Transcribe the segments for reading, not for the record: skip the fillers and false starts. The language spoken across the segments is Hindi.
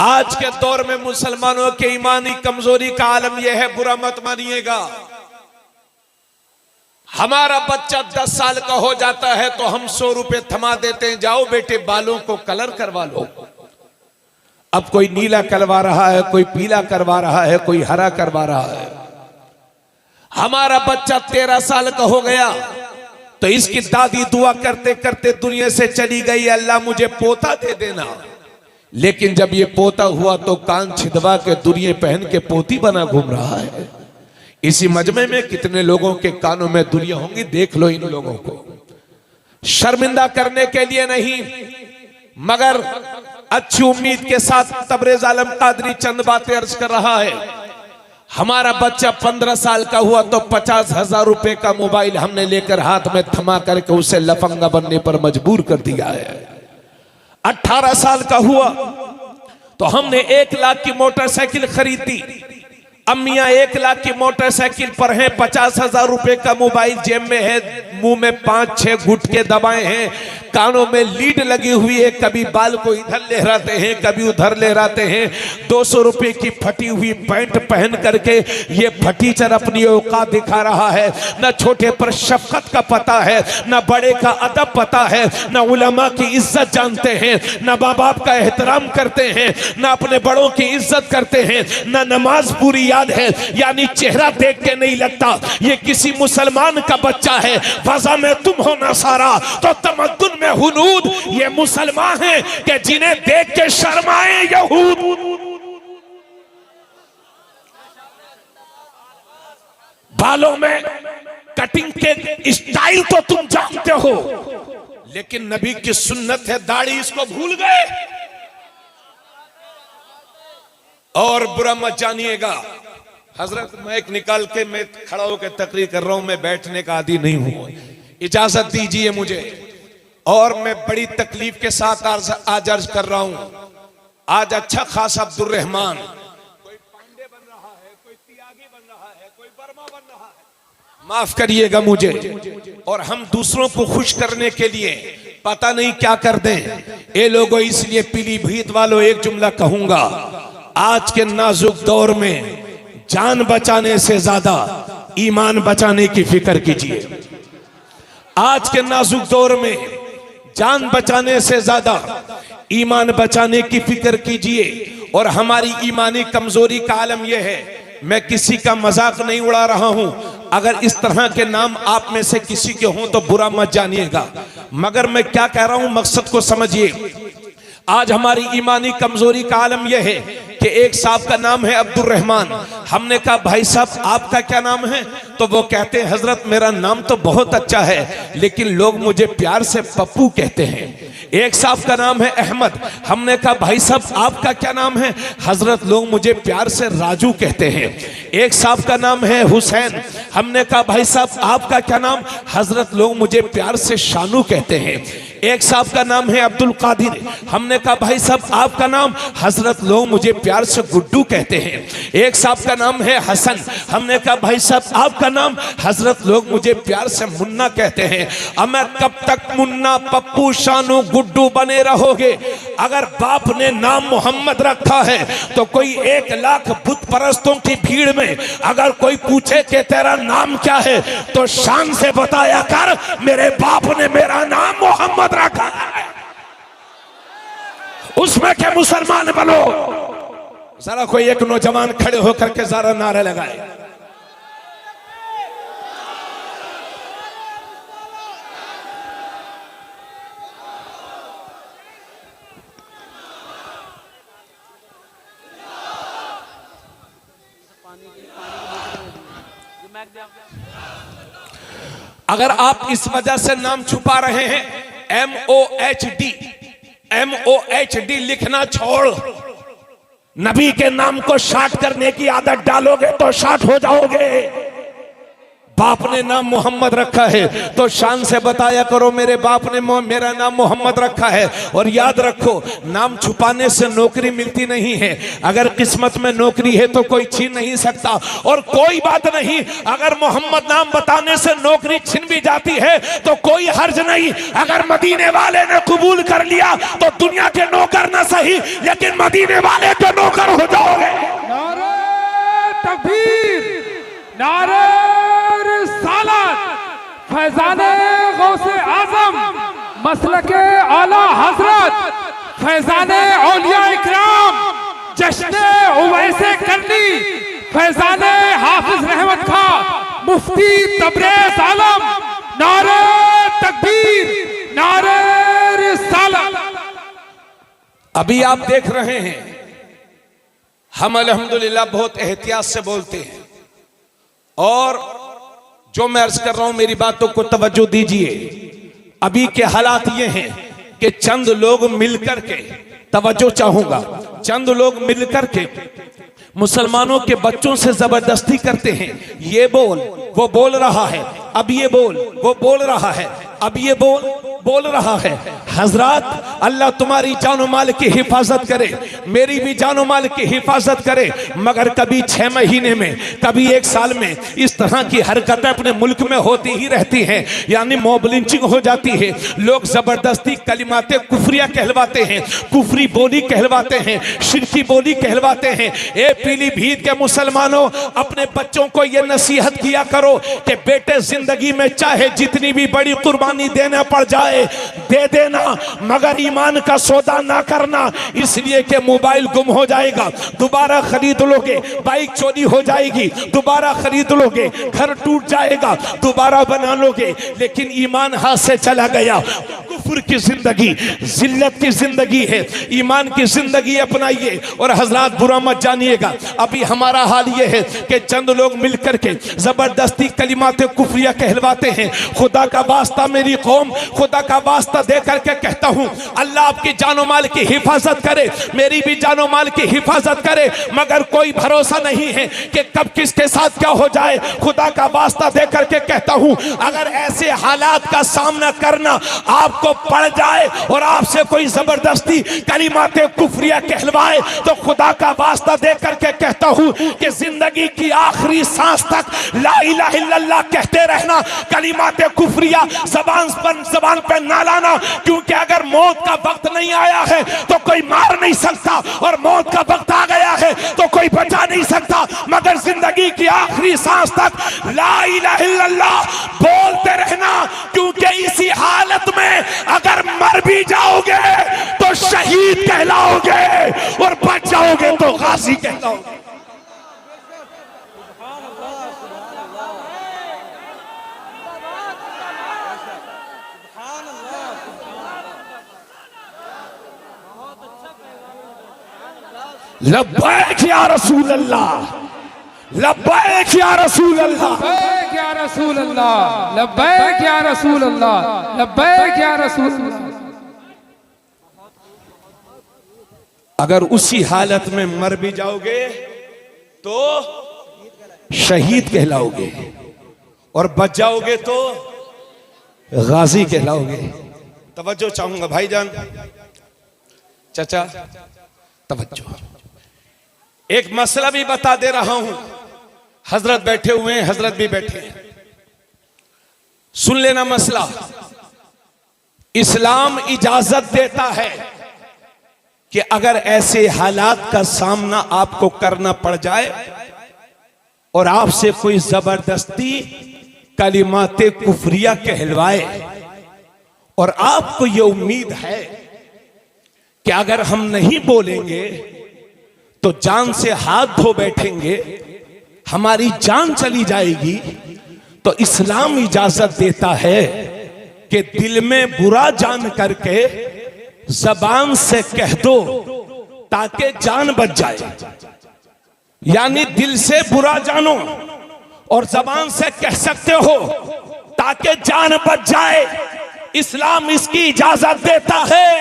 आज के दौर में मुसलमानों के ईमानी कमजोरी का आलम यह है, बुरा मत मानिएगा। हमारा बच्चा 10 साल का हो जाता है तो हम 100 रुपए थमा देते हैं, जाओ बेटे बालों को कलर करवा लो। अब कोई नीला करवा रहा है, कोई पीला करवा रहा है, कोई हरा करवा रहा है। हमारा बच्चा 13 साल का हो गया तो इसकी दादी दुआ करते करते दुनिया से चली गई, अल्लाह मुझे पोता दे देना। लेकिन जब ये पोता हुआ तो कान छिदवा के दुनिया पहन के पोती बना घूम रहा है। इसी मजमे में कितने लोगों के कानों में दुनिया होंगी, देख लो। इन लोगों को शर्मिंदा करने के लिए नहीं, मगर अच्छी उम्मीद के साथ तबरेज आलम कादरी चंद बातें अर्ज कर रहा है। हमारा बच्चा 15 साल का हुआ तो 50,000 रुपए का मोबाइल हमने लेकर हाथ में थमा करके उसे लफंगा बनने पर मजबूर कर दिया है। 18 साल का हुआ तो हमने 1 लाख की मोटरसाइकिल खरीदी। अम्मियां 1 लाख की मोटरसाइकिल पर हैं, 50,000 रुपए का मोबाइल जेब में है, मुंह में 5-6 गुटके दबाए हैं, कानों में लीड लगी हुई है, कभी बाल को इधर लहराते हैं कभी उधर लहराते हैं। 200 रुपए की फटी हुई पैंट पहन करके ये फटीचर अपनी औकात दिखा रहा है। न छोटे पर शफकत का पता है, न बड़े का अदब पता है, न उलमा की इज्जत जानते हैं, न माँ बाप का एहतराम करते हैं, न अपने बड़ों की इज्जत करते हैं, न नमाज पूरी याद है। यानी चेहरा देख के नहीं लगता ये किसी मुसलमान का बच्चा है। फजा में तुम हो ना सारा तो तमद्दुन में हुनूद, ये मुसलमान हैं कि जिन्हें देख के शर्माए यहूद। बालों में कटिंग के स्टाइल तो तुम जानते हो, लेकिन नबी की सुन्नत है दाढ़ी, इसको भूल गए। और बुरा मत जानिएगा हजरत, माइक निकाल के मैं खड़ा होकर तकरीर कर रहा हूं, मैं बैठने का आदी नहीं हूं, इजाजत दीजिए मुझे। और मैं बड़ी तकलीफ के साथ आज अर्ज कर रहा हूं। आज अच्छा खासा अब्दुल रहमान, कोई पांडे बन रहा है, कोई त्यागी बन रहा है, कोई वर्मा बन रहा है, माफ करिएगा मुझे। और हम दूसरों को खुश करने के लिए पता नहीं क्या कर दें ये लोगों। इसलिए पीलीभीत वालों एक जुमला कहूंगा, आज के नाजुक दौर में जान बचाने से ज्यादा ईमान बचाने की फिक्र कीजिए। आज के नाजुक दौर में जान बचाने से ज्यादा ईमान बचाने की फिक्र कीजिए। और हमारी ईमानी कमजोरी का आलम यह है, मैं किसी का मजाक नहीं उड़ा रहा हूं। अगर इस तरह के नाम आप में से किसी के हों तो बुरा मत जानिएगा, मगर मैं क्या कह रहा हूं मकसद को समझिए। आज हमारी ईमानी कमजोरी का आलम यह है कि एक साहब का नाम है अब्दुल रहमान। हमने कहा भाई साहब आपका क्या नाम है? तो वो कहते हैं हजरत मेरा नाम तो बहुत अच्छा है लेकिन लोग मुझे प्यार से पप्पू कहते हैं। एक साहब का नाम है अहमद। हमने कहा भाई साहब आपका क्या नाम है? हजरत लोग मुझे प्यार से राजू कहते हैं। एक साहब का नाम है हुसैन। हमने कहा भाई साहब आपका क्या नाम? हजरत लोग मुझे प्यार से शानू कहते हैं। एक साहब का नाम है अब्दुल कादिर। हमने कहा भाई साहब आपका नाम? हजरत लोग मुझे प्यार से गुड्डू कहते हैं। एक साहब का नाम है हसन। हमने कहा भाई साहब आपका नाम? हजरत लोग मुझे प्यार से मुन्ना कहते हैं। अब मैं कब तक मुन्ना पप्पू शानू गुड्डू बने रहोगे? अगर बाप ने नाम मोहम्मद रखा है तो कोई 1 लाख बुत परस्तों की भीड़ में अगर कोई पूछे कि तेरा नाम क्या है तो शान से बताया कर मेरे बाप ने मेरा नाम मोहम्मद रखा है। उसमें के मुसलमान बनो। जरा कोई एक नौजवान खड़े होकर के जरा नारे लगाए। अगर आप इस वजह से नाम छुपा रहे हैं, MOHD लिखना छोड़, नबी के नाम को शार्ट करने की आदत डालोगे तो शार्ट हो जाओगे। बाप ने नाम मोहम्मद रखा है तो शान से बताया करो मेरे बाप ने मेरा नाम मोहम्मद रखा है। और याद रखो, नाम छुपाने से नौकरी मिलती नहीं है। अगर किस्मत में नौकरी है तो कोई छीन नहीं सकता। और कोई बात नहीं, अगर मोहम्मद नाम बताने से नौकरी छिन भी जाती है तो कोई हर्ज नहीं। अगर मदीने वाले ने कबूल कर लिया तो दुनिया के नौकर ना सही, लेकिन मदीने वाले के नौकर हो जाओगे। नारे तकबीर, नारे रिसालत, फैजाने गौसे आजम, मसलके आला हजरत, फैजाने औलिया इकराम, जश्ने उवैसे करनी, फैजाने हाफिज रहमत खा, मुफ्ती तबरेज आलम, नारे तकबीर, नारे रिसालत। अभी आप देख रहे हैं, हम अल्हम्दुलिल्लाह बहुत एहतियात से बोलते हैं। और जो मैं अर्ज कर रहा हूं मेरी बातों को तवज्जो दीजिए। अभी के हालात ये हैं कि चंद लोग मिलकर के, तवज्जो चाहूंगा, चंद लोग मिलकर के मुसलमानों के बच्चों से जबरदस्ती करते हैं। ये बोल, वो बोल रहा है, अब ये बोल, वो बोल रहा है, अब ये बोल रहा है। हजरात, अल्लाह तुम्हारी जानो माल की हिफाजत करे, मेरी भी जानो माल की हिफाजत करे। मगर कभी 6 महीने में, कभी 1 साल में इस तरह की हरकतें अपने मुल्क में होती ही रहती हैं। यानी मॉब लिंचिंग हो जाती है, लोग जबरदस्ती कलिमाते कुफरिया कहलवाते हैं, कुफरी बोली कहलवाते हैं, शिरकी बोली कहलवाते हैं। ए पीलीभीत के मुसलमानों, अपने बच्चों को यह नसीहत किया करो कि बेटे जिंदगी में चाहे जितनी भी बड़ी कुर्बानी देना पड़ जाए दे देना, मगर ईमान का सौदा ना करना। इसलिए कि मोबाइल गुम हो जाएगा, दोबारा खरीद लोगे, बाइक चोरी हो जाएगी, दोबारा खरीद लोगे, घर टूट जाएगा, दोबारा बना लोगे, लेकिन ईमान हाथ से चला गया। कुफ्र की जिंदगी, जिल्लत की जिंदगी है, ईमान की जिंदगी अपनाइए। और हजरात बुरा मत जानिएगा, अभी हमारा हाल ये है कि चंद लोग मिलकर के जबरदस्ती कलिमाते कुफरिया कहलवाते हैं। खुदा का वास्ता मेरी कौम, खुदा का वास्ता दे करके कहता हूं, अल्लाह आपकी जानो माल की हिफाजत करे, मेरी भी जानो माल की हिफाजत करे। मगर कोई भरोसा नहीं है कि कब किसके साथ क्या हो जाए। खुदा का वास्ता दे करके कहता हूं, अगर ऐसे हालात का सामना करना आपको पड़ जाए और आपसे कोई जबरदस्ती कलिमाते कुफरिया कहलवाए, तो खुदा का वास्ता दे करके कहता हूं कि जिंदगी की आखिरी सांस तक ला इलाहा इल्लल्लाह कहते रहना, कलिमाते कुफरिया जबान पर ना लाना। क्योंकि अगर मौत का वक्त नहीं आया है तो कोई मार नहीं सकता, और मौत का वक्त आ गया है तो कोई बचा नहीं सकता। मगर जिंदगी की आखिरी सांस तक ला इलाहा इल्लल्लाह बोलते रहना, क्योंकि इसी हालत में अगर मर भी जाओगे तो शहीद कहलाओगे, और बच जाओगे तो गाजी कहलाओगे। लब्बैक या रसूल अल्लाह, लब्बैक या रसूल अल्लाह, लब्बैक या रसूल अल्लाह, लब्बैक या रसूल अल्लाह, लब्बैक या रसूल अल्लाह। अगर उसी हालत में मर भी जाओगे तो शहीद कहलाओगे, और बच जाओगे तो गाजी कहलाओगे। तवज्जो चाहूंगा भाईजान, चाचा तवज्जो। एक मसला भी बता दे रहा हूं, हजरत बैठे हुए हैं, हजरत भी बैठे हैं, सुन लेना मसला। इस्लाम इजाजत देता है कि अगर ऐसे हालात का सामना आपको करना पड़ जाए और आपसे कोई जबरदस्ती कलिमाते कुफरिया कहलवाए, और आपको यह उम्मीद है कि अगर हम नहीं बोलेंगे तो जान से हाथ धो बैठेंगे, हमारी जान चली जाएगी, तो इस्लाम इजाजत देता है कि दिल में बुरा जान करके जबान से कह दो ताकि जान बच जाए। यानी दिल से बुरा जानो और जबान से कह सकते हो ताकि जान बच जाए। इस्लाम इसकी इजाजत देता है,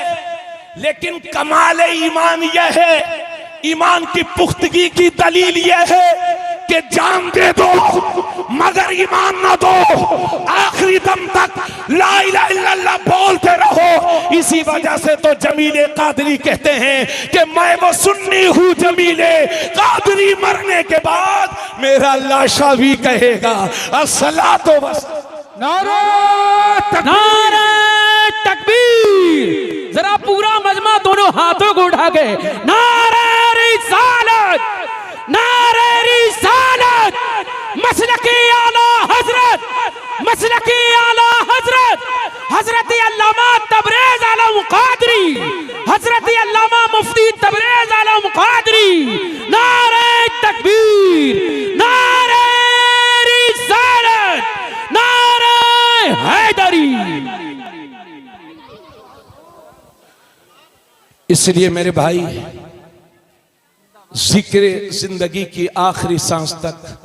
लेकिन कमाल ईमान यह है, ईमान की पुख्तगी की दलील यह है कि जान दे दो मगर ईमान न दो, आखिरी दम तक ला इलाहा इल्लल्लाह बोलते रहो। इसी वजह से तो जमीले कादरी कहते हैं कि मैं वो सुन्नी हूँ जमीले कादरी, मरने के बाद मेरा लाशा भी कहेगा अस्सलातो वस। नारा तकबीर, जरा पूरा मजमा दोनों हाथों को उठा के नारे रिसालत, नारे रिसालत, मसलकी आला हजरत, मसलकी आला हजरत हजरत अल्लामा तबरेज आलम कादरी, हजरत अल्लामा मुफ्ती तबरेज आलम कादरी। नारे तकबीर, नारे रिसालत, नारे हैदरी। इसलिए मेरे भाई, जिक्र जिंदगी की आखिरी सांस तक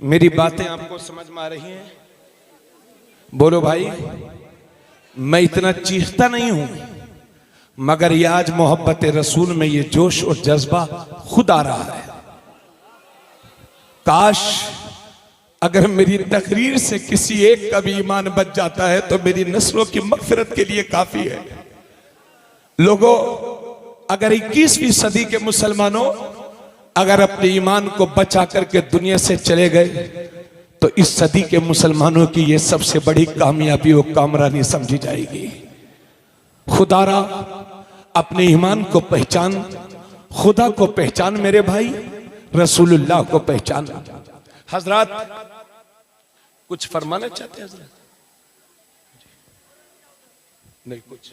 मेरी बातें आपको समझ में आ रही हैं? बोलो भाई। मैं इतना चीखता नहीं हूं, मगर ये आज मोहब्बत रसूल में ये जोश और जज्बा खुद आ रहा है। काश अगर मेरी तकरीर से किसी एक का भी ईमान बच जाता है तो मेरी नस्लों की मगफिरत के लिए काफी है। लोगों, अगर 21वीं सदी के मुसलमानों अगर अपने ईमान को बचा करके दुनिया से चले गए तो इस सदी के मुसलमानों की यह सबसे बड़ी कामयाबी और कामरानी समझी जाएगी। खुदारा अपने ईमान को पहचान, खुदा को पहचान मेरे भाई, रसूलुल्लाह को पहचान। हजरत कुछ फरमाना चाहते हैं हजरत? नहीं कुछ